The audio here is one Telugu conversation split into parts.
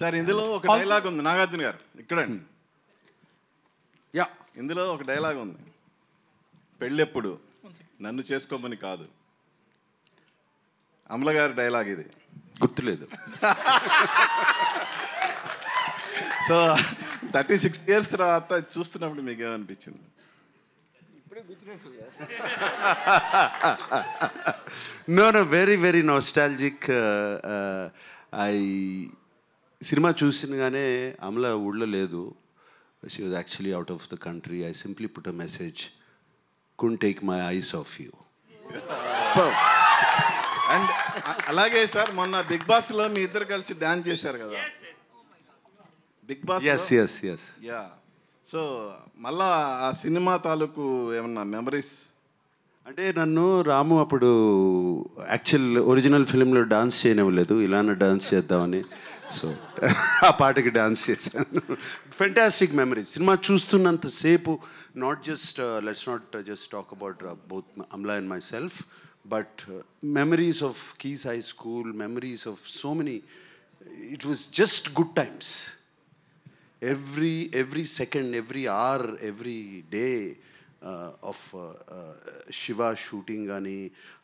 సార్ ఇందులో ఒక డైలాగ్ ఉంది, నాగార్జున గారు ఇక్కడండి. యా, ఇందులో ఒక డైలాగ్ ఉంది, పెళ్ళెప్పుడు నన్ను చేసుకోమని కాదు. అమల గారి డైలాగ్ ఇది, గుర్తులేదు. సో 36 years తర్వాత చూస్తున్నప్పుడు మీకు ఏమనిపించింది? No very very nostalgic. Cinema చూసినగానే అమల ఊళ్ళో లేదు. She was actually out of the country. I simply put a message, could take my eyes off you. And అలాగే సార్ మొన్న బిగ్ బాస్లో మీ ఇద్దరు కలిసి డాన్స్ చేశారు కదా, big boss. Yes yes yes. Yeah, so మళ్ళా ఆ సినిమా తాలూకు ఏమన్నా మెమరీస్? అంటే నన్ను రాము అప్పుడు యాక్చువల్ ఒరిజినల్ ఫిలింలో డాన్స్ చేయనివ్వలేదు, ఇలానే డాన్స్ చేద్దామని. సో ఆ పాటకి డాన్స్ చేశాను. Fantastic memories. సినిమా చూస్తున్నంతసేపు, not just let's not just talk about both Amala and myself, but memories of keys high school, memories of so many. It was just good times. every second, every hour, every day of Shiva shooting gani,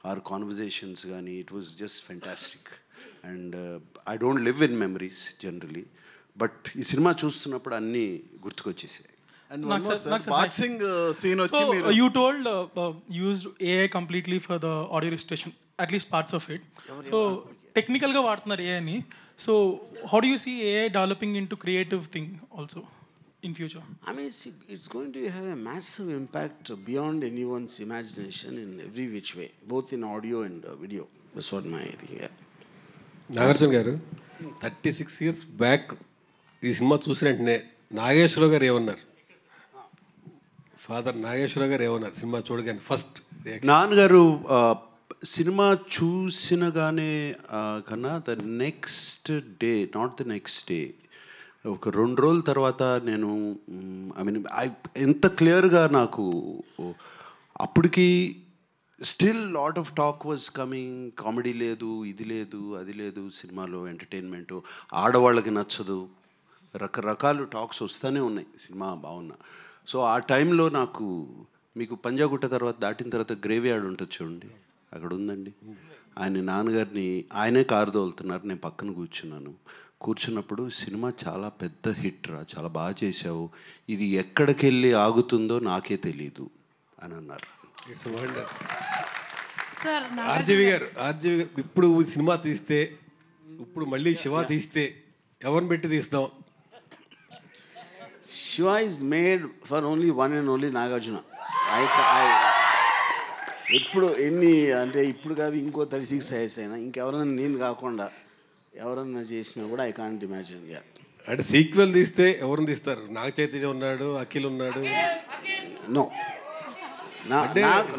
our conversations gani, it was just fantastic. And I don't live in memories generally, but ee cinema చూస్తున్నప్పుడు అన్నీ గుర్తుకొచ్చేసాయి. అండ్ బాక్సింగ్ సీన్ వచ్చి మీరు you told used AI completely for the audio registration, at least parts of it. So technical గా వాడుతున్నారు AI ని. So how do you see AI developing into creative thing also in future? I mean, it's going to have a massive impact beyond anyone's imagination in every which way, both in audio and video. That's what my thing. Yeah. Nagarjuna గారు 36 years బ్యాక్ ఈ సినిమా చూసిన వెంటనే నాగేశ్వరరావు గారు ఏమన్నారు? ఫాదర్ నాగేశ్వరరావు గారు ఏమన్నారు సినిమా చూడగానే ఫస్ట్? నాన్నగారు సినిమా చూసినగానే కన్నా the next day, not the next day, ఒక 2 రోజుల తర్వాత నేను ఐ మీన్ ఎంత క్లియర్గా నాకు అప్పటికి still lot of talk was coming. Comedy లేదు, ఇది లేదు, అది లేదు సినిమాలో, ఎంటర్టైన్మెంటు ఆడవాళ్ళకి నచ్చదు, రకరకాలు టాక్స్ వస్తూనే ఉన్నాయి సినిమా బాగున్నా. సో ఆ టైంలో నాకు, మీకు పంజాగుట్ట తర్వాత దాటిన తర్వాత గ్రేవ్ యార్డ్ ఉంటుంది చూడండి, అక్కడ ఉందండి. ఆయన నాన్నగారిని, ఆయనే కారు తోలుతున్నారు, నేను పక్కన కూర్చున్నప్పుడు సినిమా చాలా పెద్ద హిట్ రా, చాలా బాగా చేశావు, ఇది ఎక్కడికి వెళ్ళి ఆగుతుందో నాకే తెలీదు అని అన్నారు. It's wonder. ఆర్జీవి గారు ఇప్పుడు సినిమా తీస్తే, ఇప్పుడు మళ్ళీ శివ తీస్తే ఎవరిని పెట్టి తీస్తాం? Shiva is made for only one and only Nagarjuna. ఇప్పుడు ఎన్ని అంటే ఇప్పుడు కాదు, ఇంకో 36 years అయినా ఇంకెవరైనా నేను కాకుండా ఎవరన్నా చేసినా కూడా ఐ కాంట్ ఇమాజిన్. అంటే సీక్వెల్ తీస్తే ఎవరిని తీస్తారు? నాగ చైతన్య ఉన్నాడు, అఖిల్ ఉన్నాడు. నో,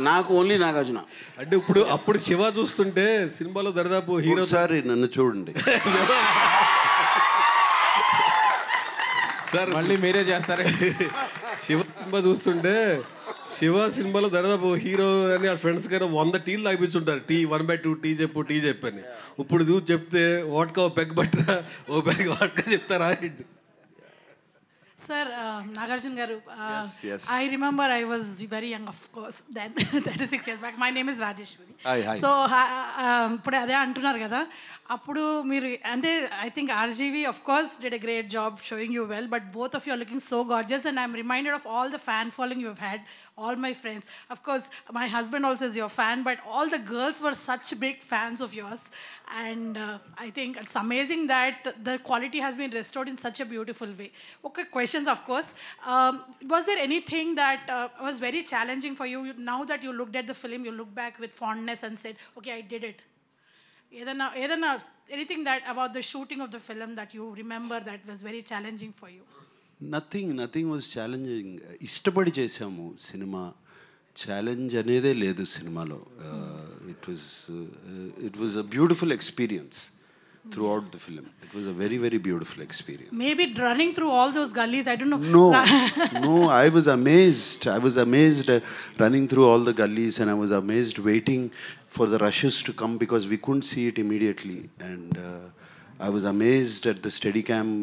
నాకు ఓన్లీ నాగార్జున. అంటే అప్పుడు శివ చూస్తుంటే సినిమాలో దరిదాపు హీరో. సారి నన్ను చూడండి సార్, మళ్ళీ మీరే చేస్తారు. శివ సినిమా చూస్తుంటే, శివ సినిమాలో దాదాపు హీరో అని ఆ ఫ్రెండ్స్ కానీ 100 టీలు తాగిపించుంటారు. టీ 1/2 టీ చెప్పని. ఇప్పుడు చూసి చెప్తే వాట్కా ఓ పెగ్ బట్టరా, ఓ పెగ్ వాట్కా చెప్తారా? Sir, Nagarjuna garu, yes. I remember I was very young, of course, then 36 years back. My name is Rajeshwari. Hi. So ఇప్పుడు అదే అంటున్నారు కదా, అప్పుడు మీరు అంటే I think RGV of course did a great job showing you well, but both of you are looking so gorgeous, and I'm reminded of all the fan following you've had, all my friends. Of course, my husband also is your fan, but all the girls were such big fans of yours, and I think it's amazing that the quality has been restored in such a beautiful way. Okay, questions of course. Was there anything that was very challenging for you now that you looked at the film, you look back with fondness and said, okay, I did it? Anything that about the shooting of the film that you remember that was very challenging for you? Nothing was challenging. ఇష్టపడి చేసాము సినిమా, ఛాలెంజ్ అనేదే లేదు సినిమాలో. It was a beautiful experience throughout the film. It was a very, very beautiful experience. Maybe running through all those gullies, I don't know. No, I was amazed running through all the gullies, and I was amazed waiting for the rushes to come because we couldn't see it immediately. And I was amazed at the steady cam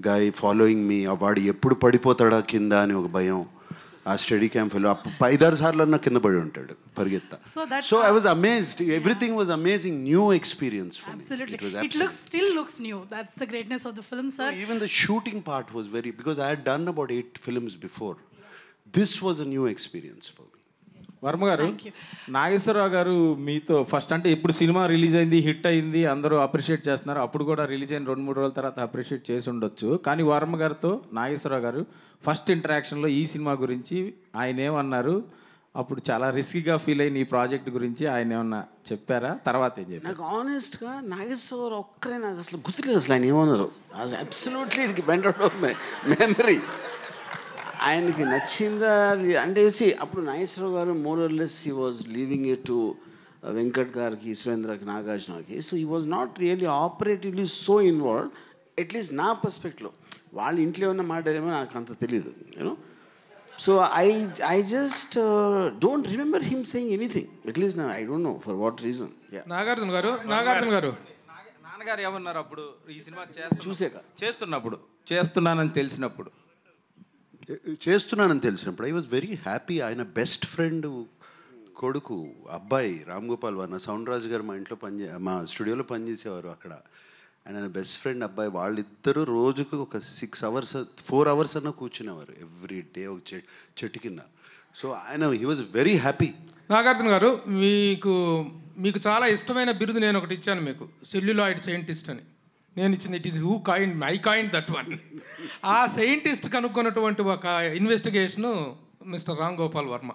guy following me. వాడు ఎప్పుడు పడిపోతాడా కింద అని ఒక భయం. ఆ స్టడీ క్యాంప్ ఫెలో 5-6 సార్లు అన్న కింద పడి ఉంటాడు పరిగెత్తా. So I was amazed. Everything was amazing, new experience for me. Absolutely. It still looks new. That's the greatness of the film, sir. Even the shooting part was very, because I had done about 8 films before. This was a new experience for me. Varma గారు, నాగేశ్వరరావు గారు మీతో ఫస్ట్ అంటే ఇప్పుడు సినిమా రిలీజ్ అయింది, హిట్ అయింది, అందరూ అప్రిషియేట్ చేస్తున్నారు. అప్పుడు కూడా రిలీజ్ అయిన 2-3 రోజుల తర్వాత అప్రిషియేట్ చేసి ఉండొచ్చు. కానీ వర్మ గారితో నాగేశ్వరరావు గారు ఫస్ట్ ఇంటరాక్షన్లో ఈ సినిమా గురించి ఆయన ఏమన్నారు? అప్పుడు చాలా రిస్కీగా ఫీల్ అయిన ఈ ప్రాజెక్ట్ గురించి ఆయన ఏమన్నా చెప్పారా? తర్వాత ఏం చెప్పారు? నాకు ఆనెస్ట్గా నాగేశ్వరరావు ఒక్కరే నాకు అసలు గుర్తులేదు అసలు ఆయన ఏమన్నారు. Absolutely it went out of my memory. ఆయనకి నచ్చిందా అంటే అప్పుడు Nageswara Rao garu more or less he was leaving it to Venkat గారికి, సురేంద్రకి, నాగార్జునకి. So he was not really operatively so involved, at least నా పర్స్పెక్ట్లో. వాళ్ళ ఇంట్లో ఏమన్నా మాట్లాడేమో నాకు అంత తెలీదు, you know. So I just don't remember him saying anything, at least I don't know for what reason. Nagarjuna garu నాన్నగారు ఏమన్నారు అప్పుడు ఈ సినిమా చేస్తున్నానని తెలిసినప్పుడు ఐ వాజ్ వెరీ హ్యాపీ. ఆయన బెస్ట్ ఫ్రెండ్ కొడుకు అబ్బాయి రామ్ గోపాల్ వర్మ, సౌండ్ రాజు గారు మా ఇంట్లో మా స్టూడియోలో పనిచేసేవారు అక్కడ. ఆయన బెస్ట్ ఫ్రెండ్ అబ్బాయి. వాళ్ళిద్దరూ రోజుకు ఒక 4 hours అన్నా కూర్చునేవారు ఎవ్రీ డే ఒక చెట్టు కింద. సో ఆయన he was very happy. Nagarjuna గారు, మీకు చాలా ఇష్టమైన బిరుదు నేను ఒకటి ఇచ్చాను మీకు, సెల్యులాయిడ్ సైంటిస్ట్ అని నేను ఇచ్చింది. It is who coin, I coin that one. ఆ సైంటిస్ట్ కనుక్కున్నటువంటి ఒక ఇన్వెస్టిగేషను మిస్టర్ రామ్ గోపాల్ వర్మ.